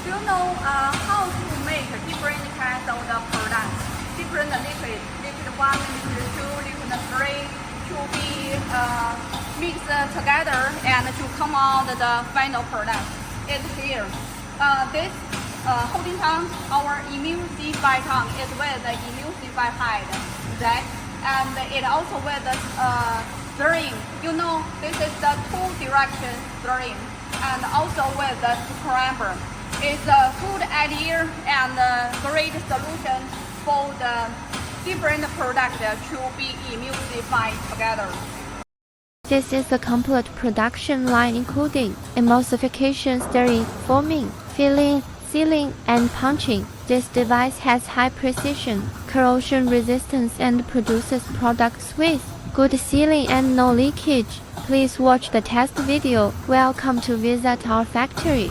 Do you know how to make different kinds of the products? Different liquid one, liquid two, liquid three to be mixed together and to come out the final product. It's here. This holding tongue, our emulsifying tongue is with the emulsified that, and it also with the stirring. You know, this is the two direction stirring, and also with the scrubber. It's a good idea and a great solution for the different products to be emulsified together. This is a complete production line including emulsification, stirring, foaming, filling, sealing, and punching. This device has high precision, corrosion resistance, and produces products with good sealing and no leakage. Please watch the test video. Welcome to visit our factory.